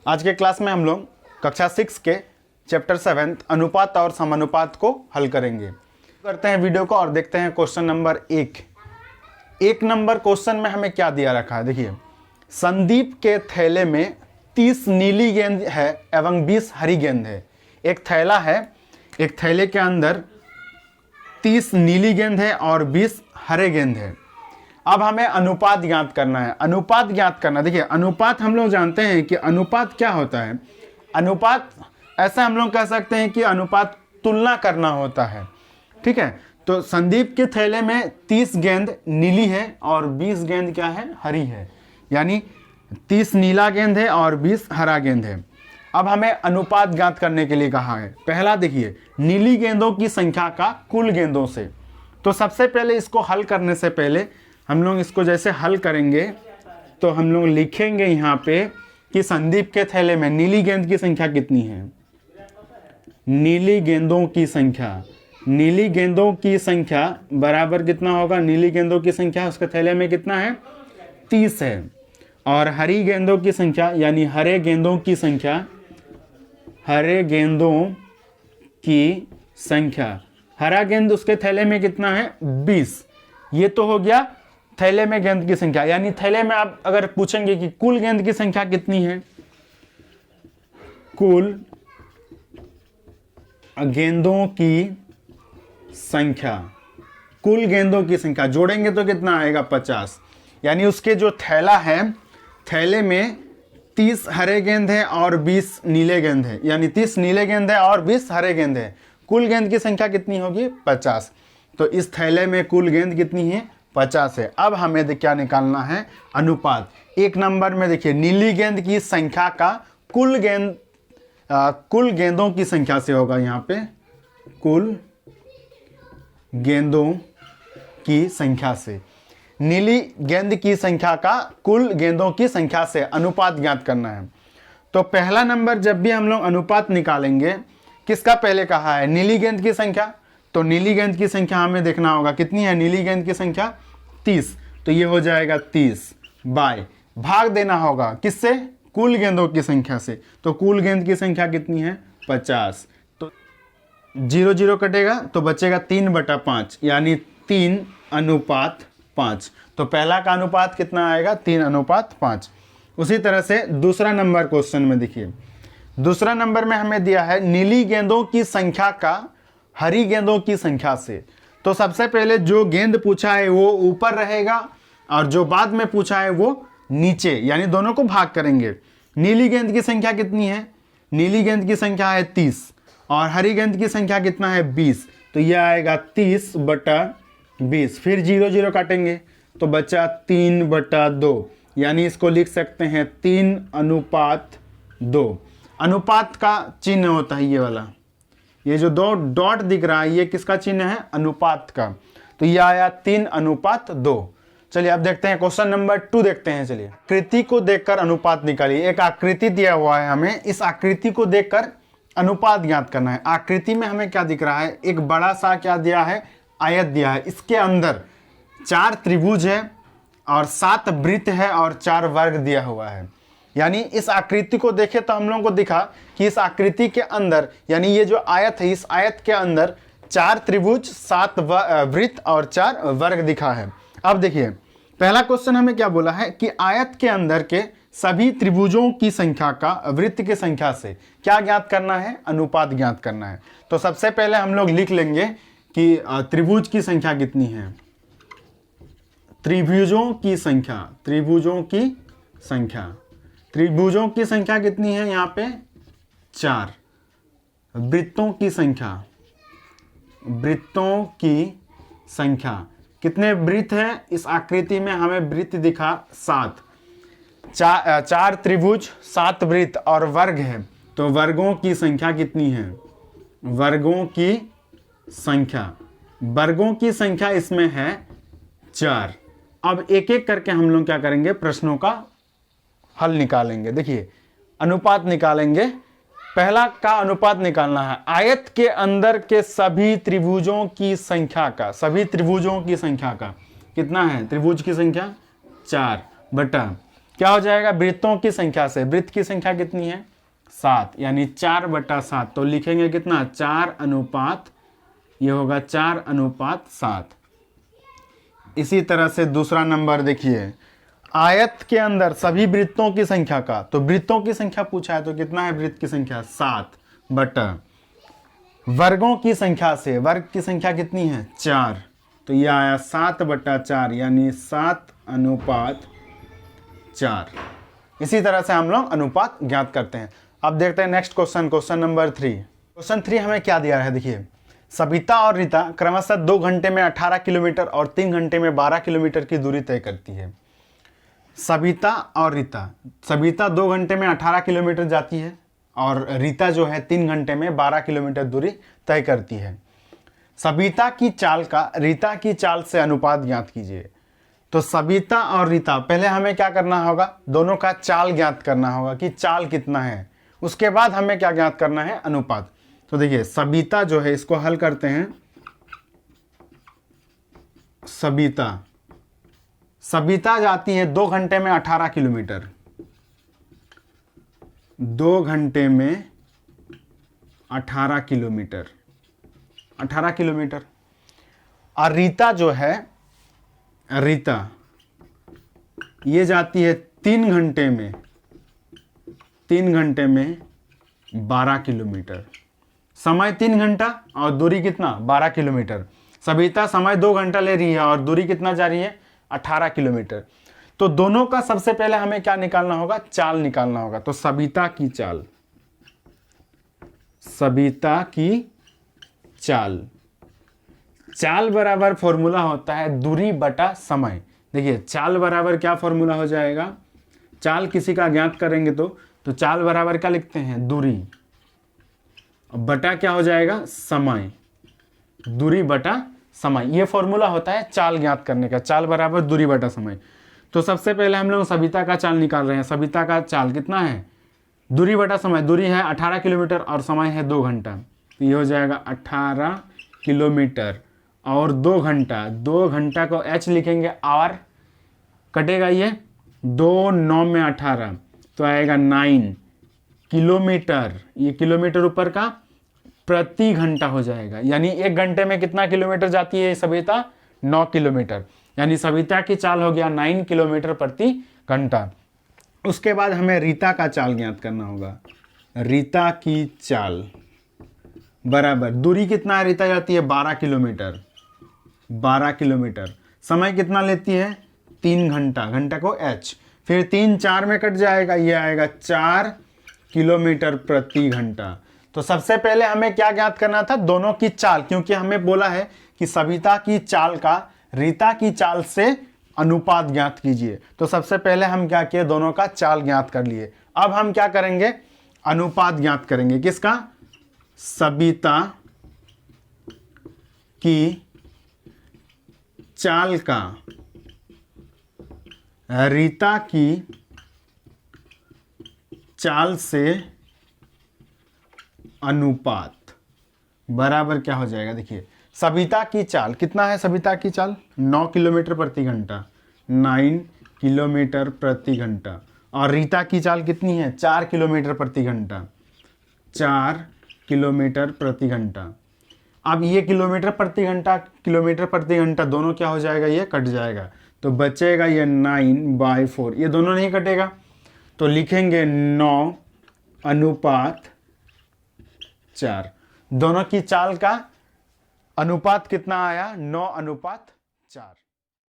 आज के क्लास में हम लोग कक्षा 6 के चैप्टर 7 अनुपात और समानुपात को हल करेंगे। करते हैं वीडियो को और देखते हैं क्वेश्चन नंबर 1 नंबर क्वेश्चन में हमें क्या दिया रखा है। देखिए, संदीप के थैले में 30 नीली गेंद है एवं 20 हरी गेंद है। एक थैला है, एक थैले के अंदर 30 नीली गेंद है और 20 हरे गेंद है। अब हमें अनुपात ज्ञात करना है। अनुपात ज्ञात करना, देखिए अनुपात हम लोग जानते हैं कि अनुपात क्या होता है। अनुपात ऐसा हम लोग कह सकते हैं कि अनुपात तुलना करना होता है। ठीक है, तो संदीप के थैले में 30 गेंद नीली है और 20 गेंद क्या है, हरी है। यानी 30 नीला गेंद है और 20 हरा गेंद है। अब हमें अनुपात ज्ञात करने के लिए कहा है। पहला देखिए, नीली गेंदों की संख्या का कुल गेंदों से। तो सबसे पहले इसको हल करने से पहले हम लोग इसको जैसे हल करेंगे तो हम लोग लिखेंगे यहाँ पे कि संदीप के थैले में नीली गेंद की संख्या कितनी है। नीली गेंदों की संख्या, नीली गेंदों की संख्या बराबर कितना होगा, नीली गेंदों की संख्या उसके थैले में कितना है, 30 है। और हरी गेंदों की संख्या यानी हरे गेंदों की संख्या, हरे गेंदों की संख्या, हरा गेंद उसके थैले में कितना है, 20। ये तो हो गया थैले में गेंद की संख्या। यानी थैले में आप अगर पूछेंगे कि कुल गेंद की संख्या कितनी है, कुल गेंदों की संख्या, कुल गेंदों की संख्या जोड़ेंगे तो कितना आएगा, 50। यानी उसके जो थैला है, थैले में 30 हरे गेंद है और 20 नीले गेंद है। यानी 30 नीले गेंद है और 20 हरे गेंद है। कुल गेंद की संख्या कितनी होगी, 50। तो इस थैले में कुल गेंद कितनी है, 50 है। अब हमें क्या निकालना है, अनुपात। 1 नंबर में देखिए, नीली गेंद की संख्या का कुल गेंदों की संख्या से होगा। यहाँ पे कुल गेंदों की संख्या से, नीली गेंद की संख्या का कुल गेंदों की संख्या से अनुपात ज्ञात करना है। तो पहला नंबर जब भी हम लोग अनुपात निकालेंगे, किसका पहले कहा है, नीली गेंद की संख्या। तो नीली गेंद की संख्या हमें देखना होगा कितनी है, नीली गेंद की संख्या 30। तो ये हो जाएगा 30 बाय, भाग देना होगा किससे, कुल गेंदों की संख्या से। तो कुल गेंद की संख्या कितनी है, 50। तो 0 0 कटेगा तो बचेगा 3/5, यानी 3:5। तो पहला का अनुपात कितना आएगा, 3:5। उसी तरह से दूसरा नंबर क्वेश्चन में देखिए, दूसरा नंबर में हमें दिया है नीली गेंदों की संख्या का हरी गेंदों की संख्या से। तो सबसे पहले जो गेंद पूछा है वो ऊपर रहेगा और जो बाद में पूछा है वो नीचे, यानी दोनों को भाग करेंगे। नीली गेंद की संख्या कितनी है, नीली गेंद की संख्या है 30 और हरी गेंद की संख्या कितना है, 20। तो यह आएगा 30/20। फिर 0 0 काटेंगे तो बचा 3/2, यानी इसको लिख सकते हैं 3:2। अनुपात का चिन्ह होता है ये वाला, ये जो 2 डॉट दिख रहा है ये किसका चिन्ह है, अनुपात का। तो ये आया 3:2। चलिए अब देखते हैं क्वेश्चन नंबर 2 देखते हैं। चलिए, आकृति को देखकर अनुपात निकालिए। एक आकृति दिया हुआ है हमें, इस आकृति को देखकर अनुपात ज्ञात करना है। आकृति में हमें क्या दिख रहा है, एक बड़ा सा क्या दिया है, आयत दिया है। इसके अंदर 4 त्रिभुज है और 7 वृत्त है और 4 वर्ग दिया हुआ है। यानी इस आकृति को देखे तो हम लोगों को दिखा कि इस आकृति के अंदर, यानी ये जो आयत है, इस आयत के अंदर 4 त्रिभुज, 7 वृत्त और 4 वर्ग दिखा है। अब देखिए, पहला क्वेश्चन हमें क्या बोला है कि आयत के अंदर के सभी त्रिभुजों की संख्या का वृत्त की संख्या से क्या ज्ञात करना है, अनुपात ज्ञात करना है। तो सबसे पहले हम लोग लिख लेंगे कि त्रिभुज की संख्या कितनी है, त्रिभुजों की संख्या, त्रिभुजों की संख्या, त्रिभुजों की संख्या कितनी है, यहाँ पे 4। वृत्तों की संख्या, वृत्तों की संख्या, कितने वृत्त है इस आकृति में, हमें वृत्त दिखा 7। 4 त्रिभुज, 7 वृत्त और वर्ग है। तो वर्गों की संख्या कितनी है, वर्गों की संख्या, वर्गों की संख्या इसमें है 4। अब एक एक करके हम लोग क्या करेंगे, प्रश्नों का हल निकालेंगे। देखिए, अनुपात निकालेंगे। पहला का अनुपात निकालना है, आयत के अंदर के सभी त्रिभुजों की संख्या का, सभी त्रिभुजों की संख्या का कितना है, त्रिभुज की संख्या 4 बटा क्या हो जाएगा, वृत्तों की संख्या से। वृत्त की संख्या कितनी है, 7, यानी 4/7। तो लिखेंगे कितना, 4:, ये होगा 4:7। इसी तरह से दूसरा नंबर देखिए, आयत के अंदर सभी वृत्तों की संख्या का, तो वृत्तों की संख्या पूछा है तो कितना है वृत्त की संख्या, 7 बटा वर्गों की संख्या से, वर्ग की संख्या कितनी है, 4, तो ये आया 7/4, यानी 7:4। इसी तरह से हम लोग अनुपात ज्ञात करते हैं। अब देखते हैं next question, question number 3। Question 3 हमें क्या दिया है, देखिए सविता और रीता क्रमशः 2 घंटे में 18 किलोमीटर और 3 घंटे में 12 किलोमीटर की दूरी तय करती है। सविता और रीता, सविता 2 घंटे में 18 किलोमीटर जाती है और रीता जो है 3 घंटे में 12 किलोमीटर दूरी तय करती है। सविता की चाल का रीता की चाल से अनुपात ज्ञात कीजिए। तो सविता और रीता, पहले हमें क्या करना होगा, दोनों का चाल ज्ञात करना होगा कि चाल कितना है, उसके बाद हमें क्या ज्ञात करना है, अनुपात। तो देखिए सविता जो है, इसको हल करते हैं। सविता जाती है 2 घंटे में 18 किलोमीटर, 2 घंटे में 18 किलोमीटर, 18 किलोमीटर। और रीता जो है, रीता ये जाती है 3 घंटे में 12 किलोमीटर। समय 3 घंटा और दूरी कितना, 12 किलोमीटर। सविता समय 2 घंटा ले रही है और दूरी कितना जा रही है, 18 किलोमीटर। तो दोनों का सबसे पहले हमें क्या निकालना होगा, चाल निकालना होगा। तो सविता की चाल बराबर फॉर्मूला होता है दूरी बटा समय। देखिए चाल बराबर क्या फॉर्मूला हो जाएगा, चाल किसी का ज्ञात करेंगे तो चाल बराबर क्या लिखते हैं, दूरी, बटा क्या हो जाएगा, समय, दूरी बटा समय। ये फॉर्मूला होता है चाल ज्ञात करने का, चाल बराबर दूरी बटा समय। तो सबसे पहले हम लोग सविता का चाल निकाल रहे हैं। सविता का चाल कितना है, दूरी बटा समय। दूरी है 18 किलोमीटर और समय है 2 घंटा, तो ये हो जाएगा 18 किलोमीटर और 2 घंटा। 2 घंटा को h लिखेंगे, आवर कटेगा, ये 2 9 में 18, तो आएगा 9 किलोमीटर। ये किलोमीटर ऊपर का प्रति घंटा हो जाएगा, यानी 1 घंटे में कितना किलोमीटर जाती है सविता, 9 किलोमीटर। यानी सविता की चाल हो गया 9 किलोमीटर प्रति घंटा। उसके बाद हमें रीता का चाल ज्ञात करना होगा। रीता की चाल बराबर, दूरी कितना है, रीता जाती है 12 किलोमीटर, 12 किलोमीटर। समय कितना लेती है, 3 घंटा, घंटा को h, फिर 3 4 में कट जाएगा, ये आएगा 4 किलोमीटर प्रति घंटा। तो सबसे पहले हमें क्या ज्ञात करना था, दोनों की चाल, क्योंकि हमें बोला है कि सविता की चाल का रीता की चाल से अनुपात ज्ञात कीजिए। तो सबसे पहले हम क्या किए, दोनों का चाल ज्ञात कर लिए। अब हम क्या करेंगे, अनुपात ज्ञात करेंगे। किसका, सविता की चाल का रीता की चाल से अनुपात बराबर क्या हो जाएगा। देखिए सविता की चाल कितना है, सविता की चाल 9 किलोमीटर प्रति घंटा, 9 किलोमीटर प्रति घंटा। और रीता की चाल कितनी है, 4 किलोमीटर प्रति घंटा, 4 किलोमीटर प्रति घंटा। अब ये किलोमीटर प्रति घंटा दोनों क्या हो जाएगा, ये कट जाएगा, तो बचेगा ये 9/4। ये दोनों नहीं कटेगा तो लिखेंगे 9:4। दोनों की चाल का अनुपात कितना आया, 9:4।